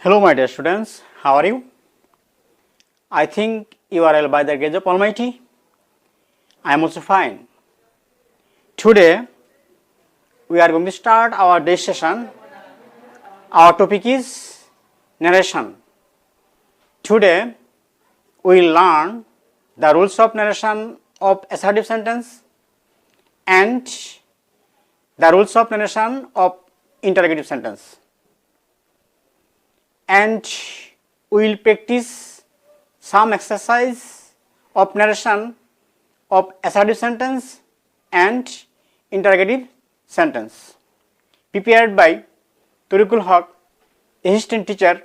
Hello, my dear students. How are you? I think you are all by the grace of Almighty. I am also fine. Today, we are going to start our day session. Our topic is narration. Today, we will learn the rules of narration of assertive sentence and the rules of narration of interrogative sentence. And we will practice some exercise of narration of assertive sentence and interrogative sentence prepared by Turikul Haq, assistant teacher,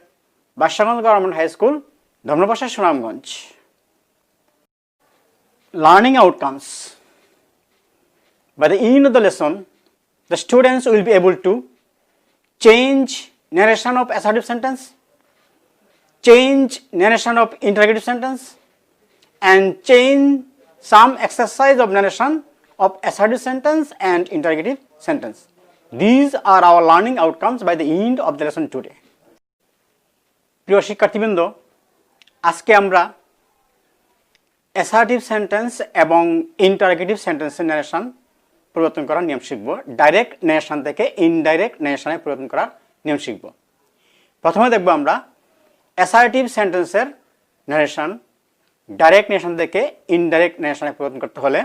Bashaganj Government High School, Dhamnapasha, Sunamganj. Learning outcomes. By the end of the lesson, the students will be able to change narration of assertive sentence, change narration of interrogative sentence, and change some exercise of narration of assertive sentence and interrogative sentence. These are our learning outcomes by the end of the lesson today. প্রিয় শিক্ষার্থীবৃন্দ, আজকে আমরা assertive sentence এবং interrogative সেন্টেন্সের narration পরিবর্তন করার নিয়ম শিখব। ডাইরেক্ট ন্যারেশন থেকে ইনডাইরেক্ট ন্যারেশনে পরিবর্তন করার নিয়ম শিখব। প্রথমে দেখব আমরা অ্যাসার্টিভ সেন্টেন্সের ন্যারেশন ডাইরেক্ট ন্যারেশন থেকে ইনডাইরেক্ট ন্যারেশনে পরিবর্তন করতে হলে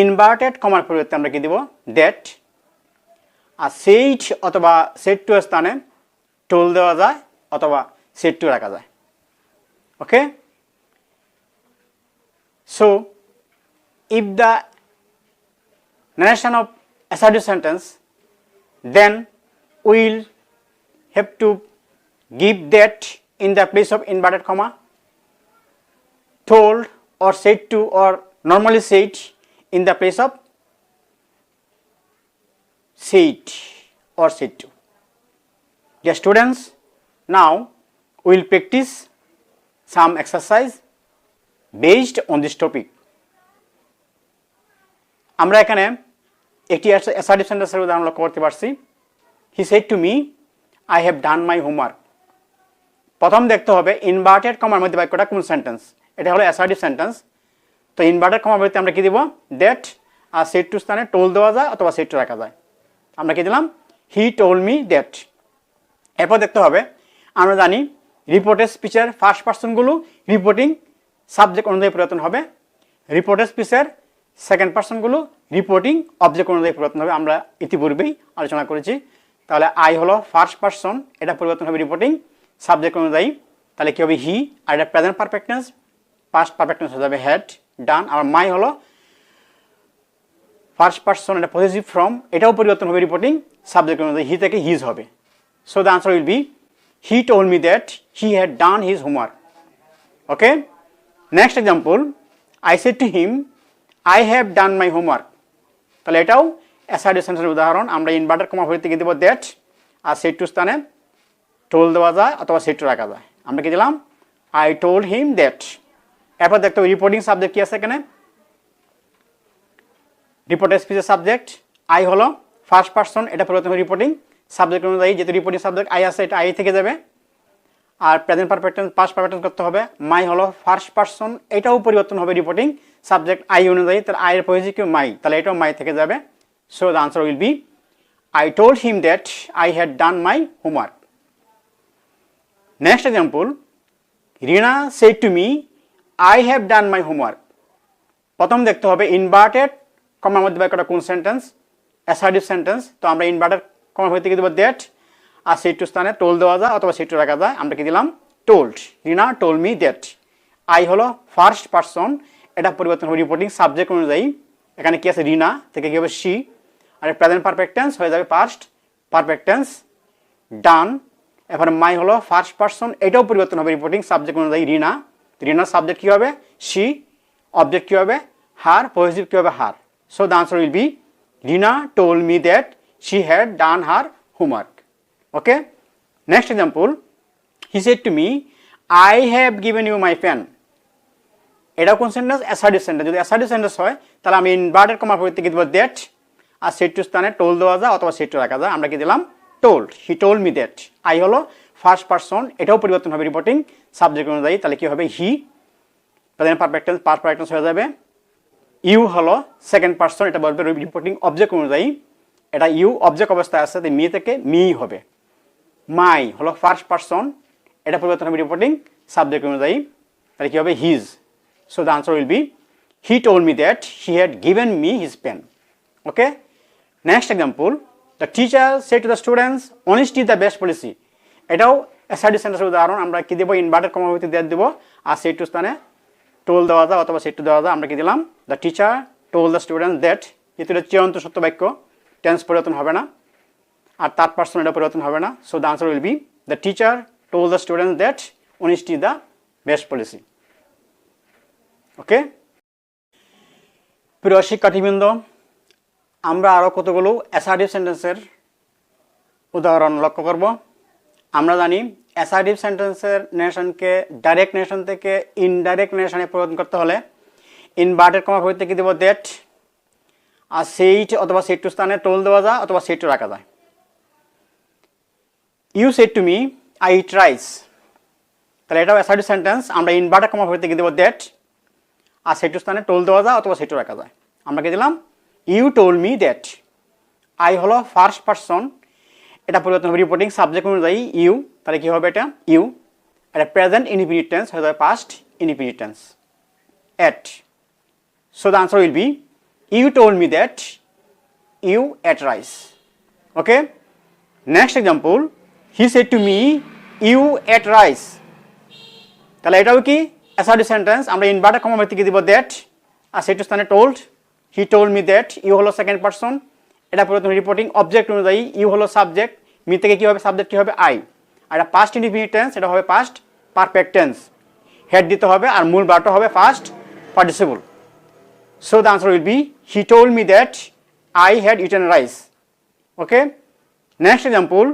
ইনভার্টেড কমার পরিবর্তে আমরা কি দেব? দ্যাট। আর সেইট অথবা সেট টু এর স্থানে টোল দেওয়া যায় অথবা সেট টু রাখা যায়। ওকে, so if the narration of assertive sentence, then we will have to give that in the place of inverted comma, told or said to or normally said in the place of said or said to. Dear students, now we will practice some exercise based on this topic. আমরা এখানে একটি assertive সেন্টেন্সের উদাহরণ লক্ষ্য করতে পারছি। হি said to me, I have done my homework. প্রথম দেখতে হবে ইনভার্টেড কমার মধ্যে বাক্যটা কোন সেন্টেন্স। এটা হলো অ্যাসার্টিভ সেন্টেন্স। তো ইনভার্টেড কমার মধ্যে আমরা কি দিব? দ্যাট। আর সেড টু স্থানে টোল দেওয়া যায় অথবা সেড টু রাখা যায়। আমরা কি দিলাম? He told me that. এরপর দেখতে হবে, আমরা জানি রিপোর্টেড স্পিচের ফার্স্ট পার্সনগুলো রিপোর্টিং সাবজেক্ট অনুযায়ী পরিবর্তন হবে, রিপোর্টেড স্পিচের সেকেন্ড পার্সনগুলো রিপোর্টিং অবজেক্ট অনুযায়ী পরিবর্তন হবে। আমরা ইতিপূর্বেই আলোচনা করেছি। তাহলে আই হলো ফার্স্ট পার্সন, এটা পরিবর্তন হবে রিপোর্টিং সাবজেক্ট অনুযায়ী। তাহলে কি হবে? হি। আর এটা present perfect tense, past perfect tense হয়ে যাবে হ্যাড ডান। আর মাই হলো ফার্স্ট পার্সন, এটা পজিটিভ ফর্ম, এটাও পরিবর্তন হবে রিপোর্টিং সাবজেক্ট অনুযায়ী। হি থেকে হিজ হবে। So the answer will be he told me that he had done his homework. Okay, next example, I said to him I have done my homework. তাহলে এটাও assertive সেন্টেন্সের উদাহরণ। আমরা inverted কমা ভরে থেকে দেব দ্যাট, আর সেড টু স্থানে told দেওয়া যায় অথবা সেড টু রাখা যায়। আমরা কি দিলাম? I told him that. এরপর দেখতে হবে রিপোর্টিং সাবজেক্ট কি আছে এখানে। রিপোর্টেড স্পিচের সাবজেক্ট আই হলো ফার্স্ট পার্সন, এটা পরিবর্তন হবে রিপোর্টিং সাবজেক্ট অনুযায়ী। যেহেতু রিপোর্টিং সাবজেক্ট আই আছে, এটা আই থেকে যাবে। আর present perfect tense, past perfect tense করতে হবে। মাই হলো ফার্স্ট পার্সন, এটাও পরিবর্তন হবে রিপোর্টিং সাবজেক্ট আই অনুযায়ী। তাহলে আই এর পজিটিভ কি? মাই, তাহলে এটাও মাই থেকে যাবে। So the answer will be I told him that I had done my homework. Next example, Rina shed to me I have done my homework. প্রথম দেখতে হবে ইনভার্টেড কমার মধ্যে বাক্যটা কোন সেন্টেন্স। Assertive sentence. তো আমরা ইনভার্টেড কমার মধ্যে কি দেবো? দ্যাট। আর সেড টু স্থানে টোল দেওয়া যায় অথবা সেড টু রাখা যায়। আমরা কি দিলাম? Told. Rina told me that. I হলো ফার্স্ট পার্সন, এটা পরিবর্তন হবে রিপোর্টিং সাবজেক্ট অনুযায়ী। এখানে কি আছে? রিনা থেকে কি হবে? শি। আর প্রেজেন্ট পারফেক্ট টেন্স হয়ে যাবে পাস্ট পারফেক্ট টেন্স ডান। এবার মাই হলো ফার্স্ট পার্সন, এটাও পরিবর্তন হবে রিপোর্টিং সাবজেক্ট অনুযায়ী রিনা। রিনার সাবজেক্ট কি হবে? শি। অবজেক্ট কি হবে? হার। পজিটিভ কি হবে? Her. So the answer will be Rina told me that she had done her homework. Okay, next example, he said to me I have given you my pen. এটাও কোন sentence? Assertive sentence. যদি assertive sentence হয় তাহলে আমি inverted কমার পরিবর্তে কি দেব? দ্যাট। আর সেড টু স্থানে টোল দেওয়া যায় অথবা সেড টু রাখা যায়। আমরা কি দিলাম? Told. He told me that. I হলো ফার্স্ট পারসন, এটাও পরিবর্তন হবে রিপোর্টিং সাবজেক্ট অনুযায়ী। তাহলে কি হবে, হি present perfect tense past perfect tense হয়ে যাবে। ইউ হলো সেকেন্ড পারসন, এটা বলবে রিপোর্টিং অবজেক্ট অনুযায়ী। এটা ইউ অবজেক্ট অবস্থায় আছে, মি থেকে মি হবে। মাই হলো ফার্স্ট পারসন, এটা পরিবর্তন হবে রিপোর্টিং সাবজেক্ট অনুযায়ী। তাহলে কি হবে, his. So the answer will be he told me that he had given me his pen. Okay, next example, the teacher said to the students honesty is the best policy. এটাও assertive সেন্টেন্সের উদাহরণ। আমরা কি দেবো, inverted comma ভিত্তি দিয়ে দেবো, আর said to স্থানে টোল দেওয়া যায় অথবা সেড টু দেওয়া যায়। আমরা কি দিলাম, the teacher told the student that, যেহেতু এটা চিরন্ত সত্য বাক্য, টেন্স পরিবর্তন হবে না, আর থার্ড পারসন এটা পরিবর্তন হবে না। So the answer will be the teacher told the student that honesty is the best policy. Okay, প্রিয় শিক্ষার্থীবৃন্দ, আমরা আরও কতগুলো অ্যাসার্টিভ সেন্টেন্সের উদাহরণ লক্ষ্য করব। আমরা জানি অ্যাসার্টিভ সেন্টেন্সের নেশনকে ডাইরেক্ট নেশন থেকে ইনডাইরেক্ট নেশনে পরিবর্তন করতে হলে ইনভার্টেড কমা ভিত্তিতে কি দেব, দ্যাট, আর সেইট অথবা সেট টু স্থানে টোল দেওয়া যায় অথবা সেট টু রাখা যায়। You said to me I eat rice, তাহলে এটাও অ্যাসার্টিভ সেন্টেন্স। আমরা ইনভার্টেড কমা ভিত্তিতে কি দেব, দ্যাট, আর সেট টু স্থানে টোল দেওয়া যায় অথবা সেট টু রাখা যায়। আমরা কি দিলাম, you told me that. I হলো ফার্স্ট পারসন, এটা পরিবর্তন হবে রিপোর্টিং সাবজেক্ট অনুযায়ী ইউ। তাহলে কি হবে, এটা ইউ। এটা প্রেজেন্ট ইনডিফিনিট টেন্স হয়ে যাবে past indefinite tense, ate. So the answer will be you told me that you ate rice. Okay, next example, he said to me you ate rice. তাহলে এটাও কি অ্যাসার্টিভ সেন্টেন্স। আমরা inverted comma ভিত্তিতে দিব that, আর said to স্থানে told. He told me that, you হলো second person, এটা পরিবর্তন রিপোর্টিং অবজেক্ট অনুযায়ী। ইউ হলো সাবজেক্ট, মি থেকে কি হবে, সাবজেক্ট কি হবে, আই। আর এটা পাস্ট ইনডিফিনিট টেন্স, এটা হবে পাস্ট পারফেক্ট টেন্স। হেড দিতে হবে আর মূল ভার্বটা হবে first participle. So the answer will be he told me that I had eaten rice. Okay, next example,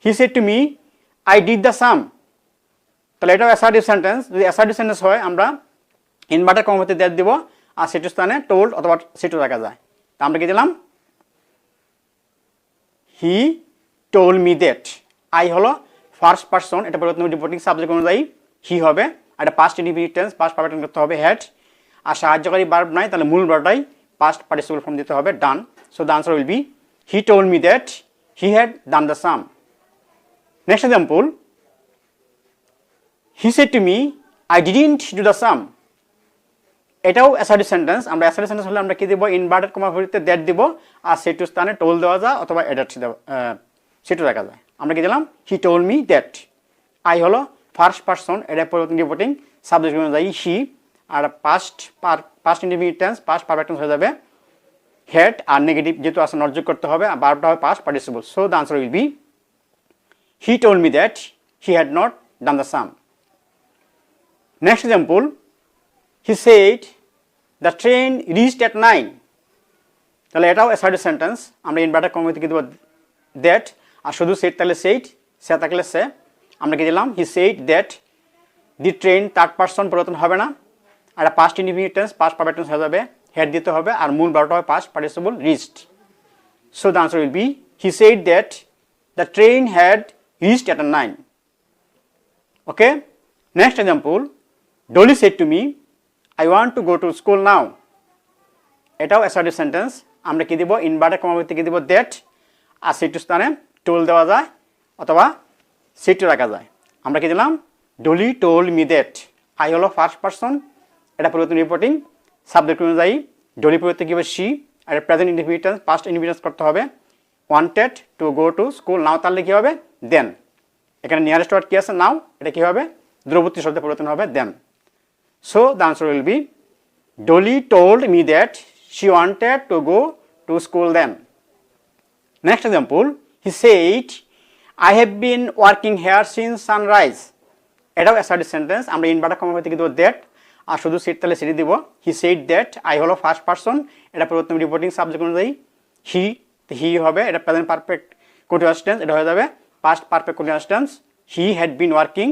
he said to me I did the same. তাহলে এটাও assertive sentence. যদি assertive sentence হয় আমরা ইনভার্টেড কমা ভিত্তিতে that দিব, আর সেটু স্থানে told অথবা সেটু রাখা যায়। তা আমরা কি দিলাম, he told me that. I হলো ফার্স্ট পারসন, এটা পরিবর্তন রিপোর্টিং সাবজেক্ট অনুযায়ী হি হবে। আর এটা past indefinite tense, past perfect tense করতে হবে হ্যাড। আর সাহায্যকারী ভার্ব নাই, তাহলে মূল ভার্বটাই পাস্ট পার্টিসিপল ফর্ম দিতে হবে, done. So the answer will be he told me that he had done the same. Next example, he said to me I didn't do the same. এটাও assertive sentence. আমরা assertive sentence হলে আমরা কি দেবো, inverted comma ভিত্তিতে that দিব, আর সেটু স্থানে told দেওয়া যায় অথবা এডাট সেটু রাখা যায়। আমরা কি দিলাম, he told me that. I হলো ফার্স্ট পারসন, এটা পরিবর্তন রিপোর্টিং সাবজেক্ট অনুযায়ী হি। আর past indefinite tense, past perfect tense হয়ে যাবে হেড, আর নেগেটিভ যেহেতু আছে নট যোগ করতে হবে, আর ভার্বটা হবে past participle. So the answer will be he told me that he had not done the same. Next example, he said the train reached at 9। তাহলে এটাও অ্যাসার্টিভ সেন্টেন্স। আমরা ইনভার্টেড কমা থেকে দেবো দ্যাট, আর শুধু সেট থাকলে সেইট, সে থাকলে সে। আমরা কি দিলাম, হি said that the train, third person পরিবর্তন হবে না। আর এটা past indefinite tense, past perfect tense হয়ে যাবে, হেড দিতে হবে, আর মূল ভার্বটা হবে past participle reached. So the answer will be he said that the train had reached at 9. Okay, next example, Dolly shed to me I want to go to school নাও। এটাও assertive sentence. আমরা কি দিব, inverted comma থেকে দিব that, আর সেটু স্থানে told দেওয়া যায় অথবা সেটু রাখা যায়। আমরা কি দিলাম, Dolly told me that. I হলো ফার্স্ট পারসন, এটা পরিবর্তন রিপোর্টিং সাবজেক্ট অনুযায়ী। ডলি পরিবর্তন কি হবে, সি। আর present indefinite tense, past indefinite করতে হবে wanted to go to school now, তাহলে কি হবে, দেন। এখানে নিয়ারেস্ট ওয়ার্ড কি আছে, নাও, এটা কি হবে, দূরবর্তী শব্দে পরিবর্তন হবে then. So the answer will be Dolly told me that she wanted to go to school then. Next example, he said I have been working here since sunrise. এটাও অ্যাসার্টিভ সেন্টেন্স। আমরা ইনভার্টেড কমা থেকে দেবো that, আর শুধু said তাহলে সেটি দিব, he said that. I হলো ফার্স্ট পারসন, এটা পরিবর্তন রিপোর্টিং সাবজেক্ট অনুযায়ী হি হবে, এটা প্রেজেন্ট পারফেক্ট কন্টিনিউয়াস টেন্স, এটা হয়ে যাবে past perfect continuous tense. He had been working,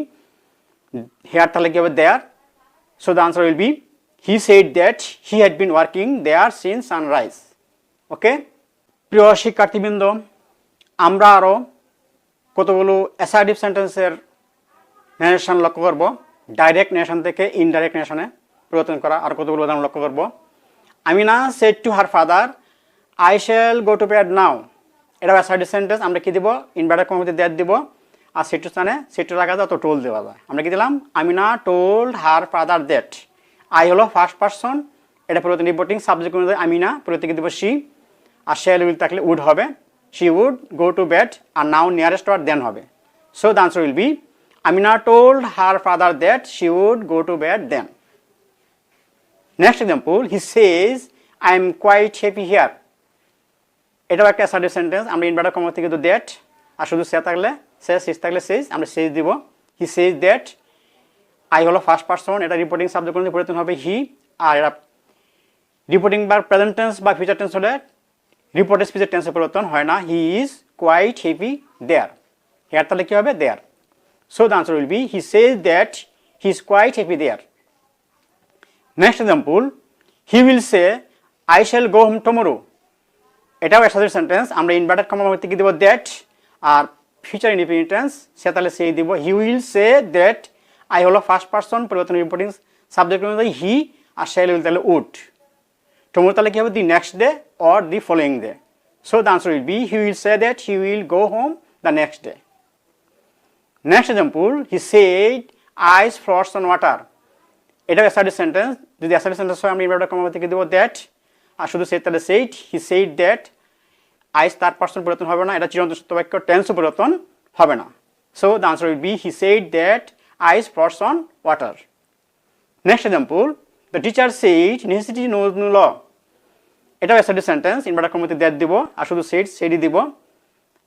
here তাহলে কি হবে, there. So the answer will be he said that he had been working there since sunrise. Okay, প্রিয় শিক্ষার্থীবৃন্দ, আমরা আরও কতগুলো অ্যাসার্টিভ সেন্টেন্সের ন্যারেশন লক্ষ্য করব, ডাইরেক্ট ন্যারেশন থেকে ইনডাইরেক্ট ন্যারেশনে পরিবর্তন করা আর কতগুলো উদাহরণ লক্ষ্য করব। Amina said to her father I shall go to bed now. এটা অ্যাসার্টিভ সেন্টেন্স, আমরা কি দিব, ইনভার্টেড কমার মধ্যে দ্যাট দিব, আর সেট টু স্থানে সেট টু রাখা যায়, তো টোল দেওয়া যায়। আমরা কি দিলাম, Amina told her father that. I হলো ফার্স্ট পারসন, এটা পরিবর্তন রিপোর্টিং সাবজেক্ট অনুযায়ী আমিনা, পরিবর্তন দিব শি, আর শ্যাল উইল থাকলে উড হবে, she would go to bed, আর নাও নিয়ারেস্ট আর দেন হবে। So the answer will be Amina told her father that she would go to bed then. Next example, he says I am quite happy here. এটাও একটা assertive sentence, আমরা inverted comma থেকে তো that, আর শুধু সে থাকলে সে, সিজ থাকলে সেজ, আমরা সেজ দিব। হি সেজ দ্যাট, আই হলো ফার্স্ট পারসন, এটা রিপোর্টিং সাবজেক্ট অনুযায়ী পরিবর্তন হবে হি, আর এটা রিপোর্টিং বা প্রেজেন্ট টেন্স বা ফিউচার টেন্স হলে রিপোর্টেড স্পিচের টেন্সে পরিবর্তন হয় না। He is quite happy there, here তাহলে কি হবে, there. So the answer will be he says that he is quite happy there. Next example, he will say I shall go home tomorrow. এটাও assertive sentence, আমরা inverted comma থেকে দিব that, আর future independent tense say তাহলে সেই দিব। He will say that, I হলো first person, পরিবর্তন রিপোর্টিং সাবজেক্ট অনুযায়ী হি, আর শ্যাল উইল তাহলে উড। টুমরো তাহলে কি হবে, the next day or the following day. So the answer will be he will say that he will go home the next day. Next example, he said ice floats on water. এটাও assertive sentence, যদি assertive sentence হয় আমরা inverted comma থেকে দেবো that, আর শুধু said তাহলে সেইট, হি সেইট দ্যাট, আইস তার পার্সন পরিবর্তন হবে না, এটা চিরন্তন সত্য বাক্য, টেন্সও পরিবর্তন হবে না। So the answer will be he said that ice floats on water. Next example, the teacher said necessity knows no law. এটাও অ্যাসার্টিভ সেন্টেন্স, ইনভার্টেড কমা থেকে দ্যাট দিব, আর শুধু সেইট সেইটই দিব,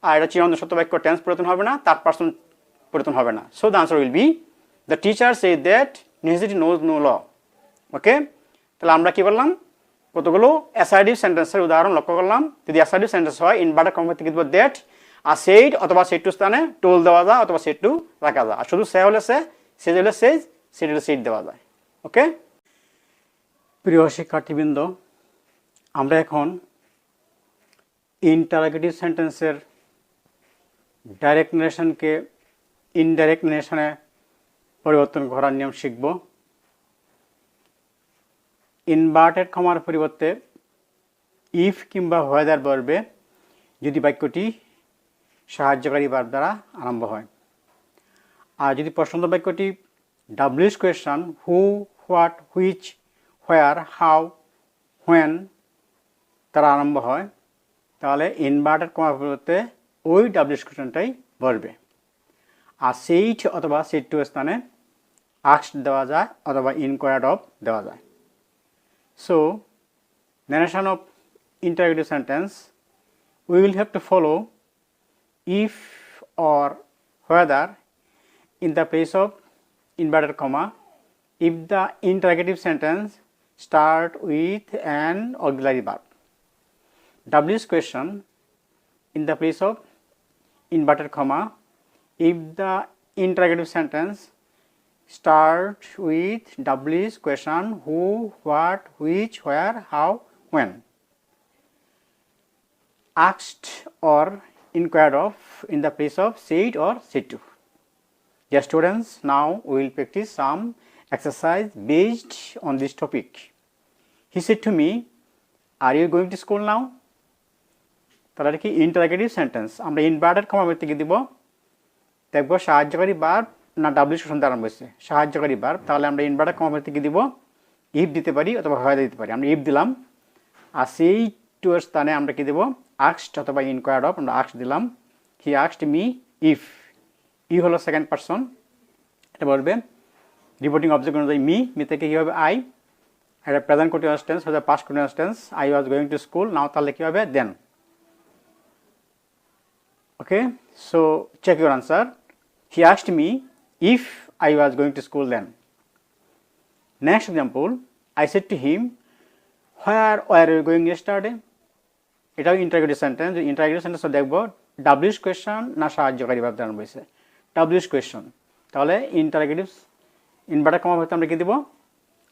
আর এটা চিরন্তন সত্য বাক্য, টেন্স পরিবর্তন হবে না, তার পার্সন পরিবর্তন হবে না। So the answer will be the teacher said that necessity knows no law. Okay, তাহলে আমরা কি করলাম, কতগুলো অ্যাসার্টিভ সেন্টেন্সের উদাহরণ লক্ষ্য করলাম। যদি অ্যাসার্টিভ সেন্টেন্স হয় ইনভার্টেড কমা থেকে দিব দ্যাট, আর সেইট অথবা সেট টু স্থানে টোল দেওয়া যায় অথবা সেট টু রাখা যায়, আর শুধু সে হলে সে, সেজ হলে সেজ, সেট হলে সেট দেওয়া যায়। ওকে, প্রিয় শিক্ষার্থীবৃন্দ, আমরা এখন ইন্টারোগেটিভ সেন্টেন্সের ডাইরেক্ট নারেশনকে ইনডাইরেক্ট নারেশনে পরিবর্তন করার নিয়ম শিখব। ইনভার্টেড কমার পরিবর্তে ইফ কিংবা হোয়েদার ভার্বে যদি বাক্যটি সাহায্যকারী ভার্ব দ্বারা আরম্ভ হয়, আর যদি প্রশ্ন বাক্যটি WH question who, what, which, where, how, when দ্বারা আরম্ভ হয়, তাহলে ইনভার্টেড কমার পরিবর্তে ওই ডাব্লিউএস কোয়েশ্চনটাই বসবে, আর সেইট অথবা সেট টু স্থানে আস্কড দেওয়া যায় অথবা ইনকোয়ার্ড অফ দেওয়া যায়। So, narration of interrogative sentence, we will have to follow if or whether in the place of inverted comma if the interrogative sentence start with an auxiliary verb. W's question in the place of inverted comma if the interrogative sentence start with W's question who, what, which, where, how, when. Asked or inquired of in the place of said or said to. Dear students, now we will practice some exercise based on this topic. He said to me, are you going to school now? তাহলে কি interrogative sentence, আমরা inverted comma থেকে দিব, দেখব সাহায্যকারী verb না WS question দ্বারা আরম্ভ হয়েছে, সাহায্যকারী ভার্ব, তাহলে আমরা ইনভার্টেড কমা থেকে দিব ইফ দিতে পারি অথবা হোয়েদার দিতে পারি। আমরা ইফ দিলাম, আর সেই টু এর স্থানে আমরা কি দেব, আস্কড অথবা ইনকোয়ার্ড অফ, আমরা আস্কড দিলাম। He asked me if, you হলো সেকেন্ড পারসন, এটা বলবে রিপোর্টিং অবজেক্ট অনুযায়ী মি, মি থেকে কী হবে আই, এটা প্রেজেন্ট কন্টিনিউয়াস টেন্স হচ্ছে past continuous tense, I was going to school, now তাহলে কী হবে then. Okay, so check your answer. He asked me if I was going to school then. Next example, I said to him, where were you going yesterday? এটাও interrogative sentence. Interrogative sentence দেখব WS question না সাহায্যকারী verb দ্বারা বলছে, WS question, তাহলে interrogative inverted comma হতে আমরা কি দেব,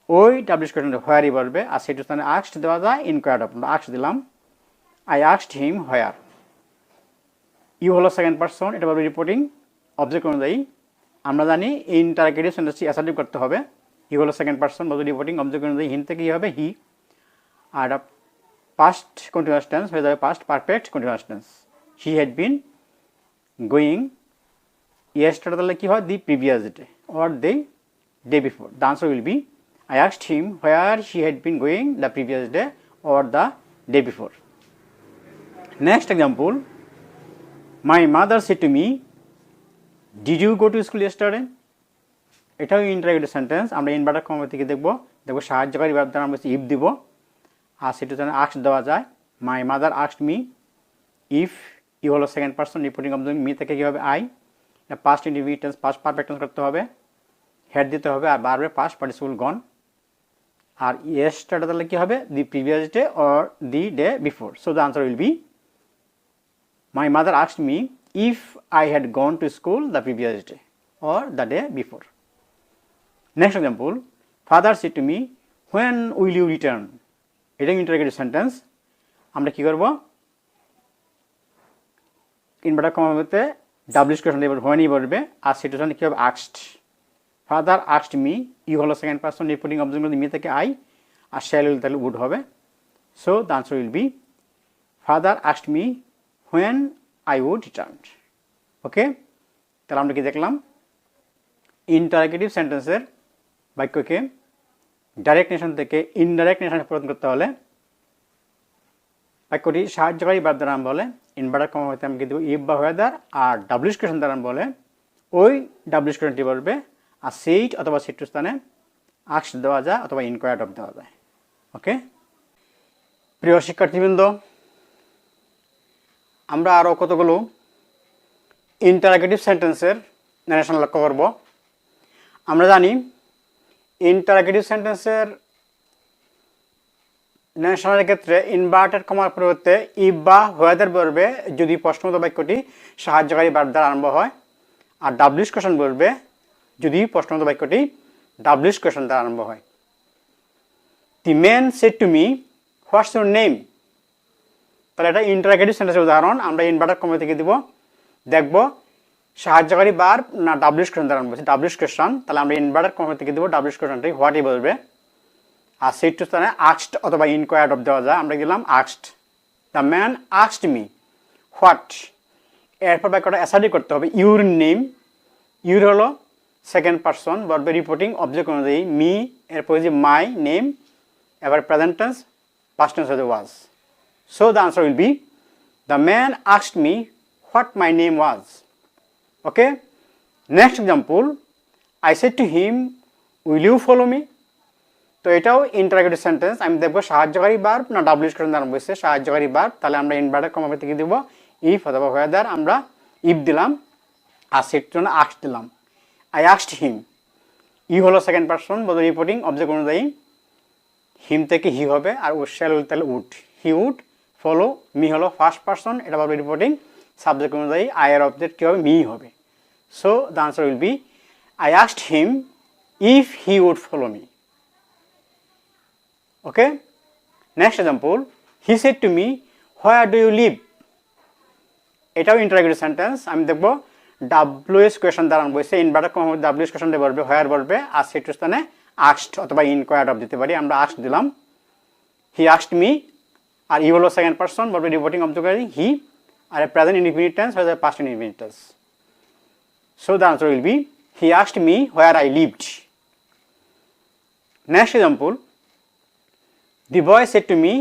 ওই ডাব্লিউএস কোয়েশ্চন হোয়ারই বলবে, আর সেটার স্থানে আস্কড দেওয়া যায় ইনকোয়ার্ড অফ, আমরা আস্কড দিলাম। I asked him where, you হলো সেকেন্ড পারসন, এটা বলবে রিপোর্টিং অবজেক্ট অনুযায়ী আমরা জানি ইন্টারোগেটিভ সেন্টেন্সটি অ্যাসার্টিভ করতে হবে। হি হলো সেকেন্ড পারসন, বলতে রিপোর্টিং অবজেক্ট অনুযায়ী হিম থেকে কি হবে হি, আর পাস্ট কন্টিনিউয়াস টেন্স হয়ে যাবে past perfect continuous tense. He had been going, yesterday তাহলে কি হয় the previous day or the day before. The answer will be I asked him where he had been going the previous day or the day before. Next example, my mother said to me did you go to school yesterday. এটাও interrogative sentence. আমরা inverter কমা থেকে দেখবো সাহায্যকারী verb দ্বারা আমরা if দিব, আর সেটা যেন আস্কড দেওয়া যায়। My mother asked me, if you হলো second person, reporting object me থেকে কী হবে I, past indefinite tense past perfect tense করতে হবে, হেড দিতে হবে, আর বারবার পাস্ট পার্টিসিপল গন। আর ইয়েস্টারডে তাহলে কী হবে the previous day or the day before. So the answer will be my mother asked me if I had gone to school the previous day or the day before. Next example, father said to me when will you return. এটা interrogative sentence. আমরা কী করবো, inverted কমাতে WH question দিয়ে when you বলবে, আর situation কী হবে asked. Father asked me, you হলো second person, reporting object me থেকে আই, আর শ্যাল উইল তাহলে উড হবে। So the answer will be father asked me when I would return. Okay, তাহলে আমরা কি দেখলাম, ইন্টারোগেটিভ সেন্টেন্সের বাক্যকে ডাইরেক্ট নেশন থেকে ইনডাইরেক্ট নেশনে পরিবর্তন করতে হলে বাক্যটি সাহায্যকারী ভার্ব দ্বারা বলে, ইনভার্টার কমা হতে আমাকে দেবো ইফ বা হোয়েদার, আর ডাব্লিউএস কোয়েশন দ্বারা বলে ওই ডাব্লিউএস কোয়েশনটি বলবে, আর সেইট অথবা সেটু স্থানে আস্কড দেওয়া যায় অথবা ইনকোয়ার্ড অফ দেওয়া যায়। ওকে, প্রিয় শিক্ষার্থীবৃন্দ, আমরা আরও কতগুলো ইন্টারোগেটিভ সেন্টেন্সের ন্যারেশন লক্ষ্য করব। আমরা জানি ইন্টারোগেটিভ সেন্টেন্সের ন্যারেশনের ক্ষেত্রে ইনভার্টেড কমার পরিবর্তে ইফ বা হোয়েদার বলবে যদি প্রশ্নগত বাক্যটি সাহায্যকারী ভার্ব দ্বারা আরম্ভ হয়, আর ডাব্লিউএস কোয়েশন বলবে যদি প্রশ্নগত বাক্যটি ডাব্লিউএস কোয়েশন দ্বারা আরম্ভ হয়। The man said to me what's your name. তাহলে এটা ইন্টারোগেটিভ সেন্টেন্সের উদাহরণ। আমরা ইনভার্টার কমা থেকে দিব, দেখব সাহায্যকারী ভার্ব না ডাব্লিউএস কোয়েশন দ্বারা আরম্ভ হচ্ছে ডাব্লিউএস কোয়েশন। তাহলে আমরা ইনভার্টার কমা থেকে দিব ডাব্লিউএস কোয়েশনটি হোয়াটই বলবে, আর সেটু স্থানে আস্কড অথবা ইনকোয়ার্ড অফ দেওয়া যায়। আমরা দিলাম asked, the man asked me what. এরপর বাক্যটা অ্যাসার্টিভ করতে হবে ইউর নেম। ইউর হলো সেকেন্ড পারসন, বলবে রিপোর্টিং অবজেক্ট অনুযায়ী মি, এরপর যে মাই নেম, এবার প্রেজেন্ট টেন্স পাস্ট টেন্স হয়ে was. So the answer will be the man asked me what my name was. Okay, next example, I said to him will you follow me. তো এটাও interrogative sentence. আমি দেখবো সাহায্যকারী verb না WS question দ্বারা বলছে সাহায্যকারী ভার্ব। তাহলে আমরা ইনভার্টার কমা থেকে দিব ইফ অথবা হোয়েদার, আমরা ইফ দিলাম, আর সেটার জন্য আস্কড দিলাম। আই আস্কড হিম, ইউ হলো সেকেন্ড পারসন, বলতে রিপোর্টিং অবজেক্ট অনুযায়ী হিম থেকে হি হবে, আর ও শ্যাল উইল তাহলে would, he would follow. Me হলো ফার্স্ট পারসন, এটা বলবে রিপোর্টিং সাবজেক্ট অনুযায়ী আই এর অবজেক্ট কী হবে মি হবে। So the answer will be I asked him if he would follow me. Okay, next example, he said to me where do you live. এটাও interrogative sentence. আমি দেখবো WS question দ্বারা বলছে, inverter কমা WS question দিয়ে বলবে হোয়ার বলবে, আর সেটু স্থানে asked অথবা ইনকোয়ার্ড অফ দিতে পারি। আমরা আস্কড দিলাম, he asked me, R you হলো সেকেন্ড পারসন, বলবে রিপোর্টিং অবজেক্ট হি, আর প্রেজেন্ট ইনডিফিনিট টেন্স হয়ে যাবে past indefinite tense. So the answer will be he asked me where I lived. Next example, the boy said to me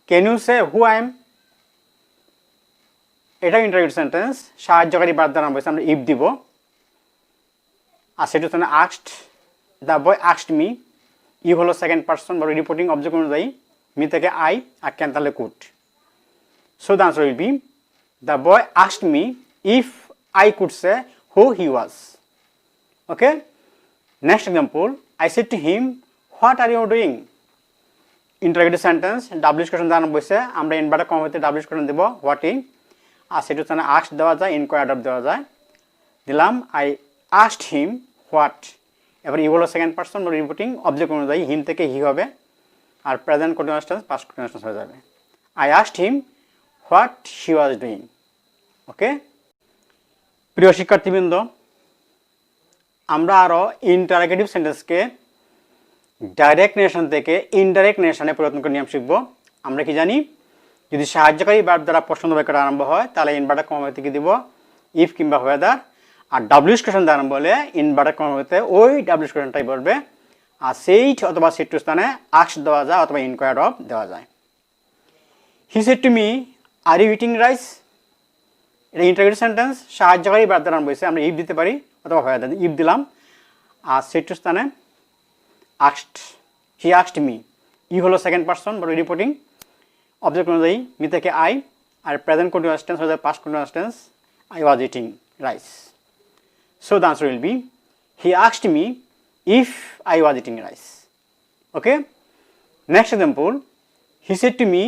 can you say who I am. এটাও interrogative sentence. সাহায্যকারী verb দ্বারা বলছে আমরা if দিব, আর সেটা হচ্ছে asked, the boy asked me, you হলো সেকেন্ড পারসন, বলে রিপোর্টিং অবজেক্ট অনুযায়ী মি থেকে আই, আর ক্যান তাহলে could. So the answer will be the boy asked me if I could say who he was. Okay, next example, I said to him what are you doing. Interrogative sentence, WH question দ্বারা বলছে, আমরা inverter কমা হতে WS question দেবো what ইং, আর সেটা হচ্ছে asked দেওয়া যায়, ইনকোয়ার্ড অফ দেওয়া যায়। দিলাম আই আস্কড হিম হোয়াট, এবার ইউ হলো সেকেন্ড পারসন, রিপোর্টিং অবজেক্ট অনুযায়ী হিম থেকে হি হবে, আর present continuous tense past continuous tense হয়ে যাবে। I asked him what he was doing. Okay, প্রিয় শিক্ষার্থীবৃন্দ, আমরা আরও ইন্টারোগেটিভ সেন্টেন্সকে ডাইরেক্ট নেশন থেকে ইনডাইরেক্ট নেশনে পরিবর্তন করে নিয়ম শিখব। আমরা কি জানি, যদি সাহায্যকারী ভার্ব দ্বারা প্রশ্ন বাক্যটা আরম্ভ হয় তাহলে ইনভার্টার কর্মপদ্ধতি কি দিব, ইফ কিংবা ওয়েদার। আর ডাব্লিউএস কোয়েশন দ্বারা আরম্ভ হলে ইনভার্টার কর্মপদ্ধতিতে ওই ডাব্লিউএস কোয়েশনটাই বলবে। আর সেইট অথবা সেট টু স্থানে আস্ক দেওয়া যায় অথবা ইনকোয়ার অফ দেওয়া যায়। He said to me, R you eating rice? এটা ইন্টারোগেটিভ সেন্টেন্স, সাহায্যকারী ভার্ব দ্বারা আরম্ভ হয়েছে, আমরা ইফ দিতে পারি অথবা ওয়েদার, ইফ দিলাম। আর সেট টু স্থানে asked, he asked me, you হলো সেকেন্ড পারসন বড় রিপোর্টিং অবজেক্ট অনুযায়ী মি থেকে আই, আর প্রেজেন্ট কন্টিনিউয়াস টেন্স হয়ে যায় past continuous tense, I was eating rice. So the answer will be he asked me if I was eating rice. Okay, next example, he said to me,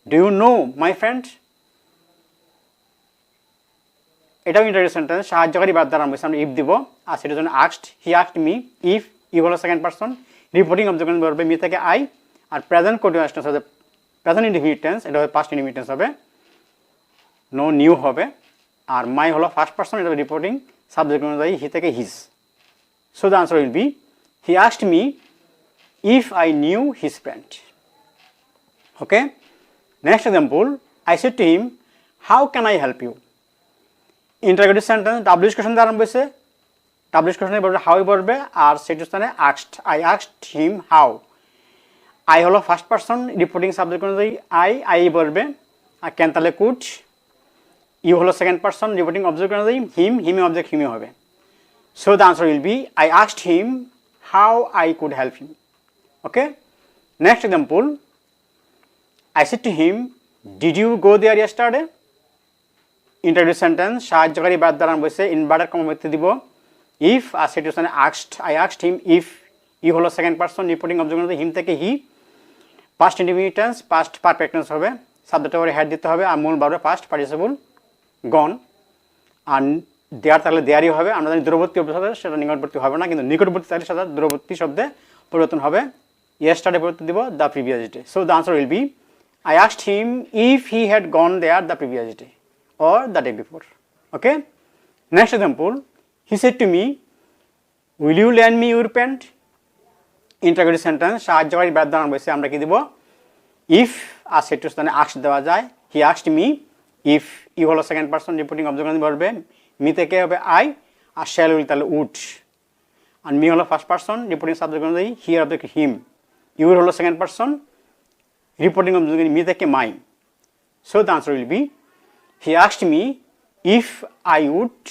do you know my friend? এটাও interrogative sentence, সাহায্যকারী verb দ্বারা আমরা if দিব। আর সেটার জন্য asked, he asked me, if you হলো second person, reporting object বলবে me থেকে আই, আর প্রেজেন্ট কন্টিনিউয়াস টেন্স হবে প্রেজেন্ট ইনডিফিনিট টেন্স, এটা হবে পাস্ট ইনডিফিনিট টেন্স হবে, নো নিউ হবে। আর মাই হলো ফার্স্ট পারসন, এটা রিপোর্টিং সাবজেক্ট অনুযায়ী হি থেকে his. So the answer will be he asked me if I knew his friend. Okay, next example, I said to him, how can I help you? Interrogative sentence, WH question দ্বারা আরম্ভ হয়েছে, WS কোয়েশনে বলবে how বলবে, আর সেটার স্থানে asked, I asked him how. I হলো first person, reporting subject অনুযায়ী আই বলবে, আর ক্যান তাহলে কুড। ইউ হলো সেকেন্ড পারসন, রিপোর্টিং অবজেক্ট অনুযায়ী হিম অবজেক্ট হিমই হবে। So the answer will be I asked him how I could help him. Okay, next example, I said to him, did you go there yesterday? Interrogative sentence, সাহায্যকারী verb দ্বারা বসে ইনভার্টার কর্মপদ্ধতি দিব, if. আর সেটি হচ্ছে asked, I asked him if, you হলো সেকেন্ড পারসন, রিপোর্টিং অবজেক্ট অনুযায়ী হিম থেকে he, past indefinite tense, past perfect tense হবে, সাবজেক্টের পরে হ্যাড দিতে হবে, আর মূল ভার্বে পাস্ট পার্টিসিপল গন। আর দেয়ার তাহলে দেয়ারই হবে, আমরা জানি দূরবর্তী অবস্থা সেটা নিকটবর্তী হবে না, কিন্তু নিকটবর্তী তাহলে সেটা দূরবর্তী শব্দে পরিবর্তন হবে, ইয়েস্টারডে পরিবর্তন দিব the previous day. So the answer will be I asked him if he had gone there the previous day or the day before. Okay, next example, he said to me, will you lend me your pen? Interrogative sentence, সাহায্যকারী verb দ্বারা বসে আমরা কি দিব, if. আর সেটার স্থানে asked দেওয়া যায়, he asked me if, you হলো সেকেন্ড পারসন, রিপোর্টিং অবজেক্ট বলবে মি থেকে হবে আই, আর শ্যাল উইল তাহলে উড। আর মি হলো ফার্স্ট পারসন, রিপোর্টিং সাবজেক্ট অনুযায়ী হিয়ার অবজেক্ট হিম, ইউ হলো second person, reporting object me থেকে my. So the answer will be he asked me if I would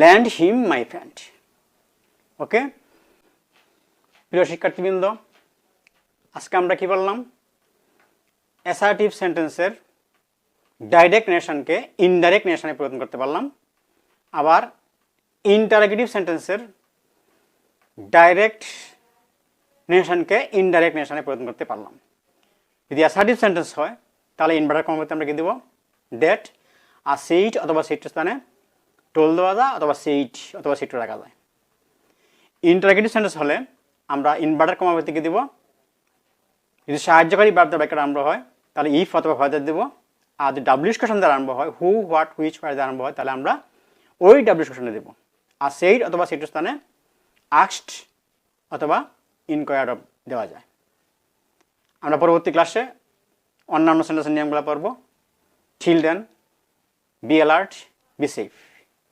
lend him my friend. ওকে, প্রিয় শিক্ষার্থীবৃন্দ, আজকে আমরা কি বললাম, অ্যাসার্টিভ সেন্টেন্সের ডাইরেক্ট নেশনকে ইনডাইরেক্ট নেশনে পরিবর্তন করতে পারলাম, আবার ইন্টারোগেটিভ সেন্টেন্সের ডাইরেক্ট নেশনকে ইনডাইরেক্ট নেশনে পরিবর্তন করতে পারলাম। যদি অ্যাসার্টিভ সেন্টেন্স হয় তাহলে ইনভার্টার কর্মপদ্ধতি আমরা কি দেব, দ্যাট। আর সেইট অথবা সেইট স্থানে টোল দেওয়া যায় অথবা সেইট অথবা সেইট রাখা যায়। ইন্টারোগেটিভ সেন্টেন্স হলে আমরা ইনভার্টার কর্মপদ্ধতি কি দিব, যদি সাহায্যকারী ভার্ব দ্বারা বাক্যটা আরম্ভ হয় তাহলে ইফ অথবা হোয়ার দিব। আর যদি ডাব্লিউএস কোয়েশন দ্বারা আরম্ভ হয়, হু, হোয়াট, হুইচ, হোয়ার দ্বারা আরম্ভ হয় তাহলে আমরা ওই ডাব্লিউএস কোয়েশনে দেব। আর সেইট অথবা সেইট স্থানে আস্কড অথবা ইনকোয়ার অফ দেওয়া যায়। আমরা পরবর্তী ক্লাসে অন্যান্য সেন্টেন্সের নিয়মগুলো পড়ব। Till then, be alert, be safe.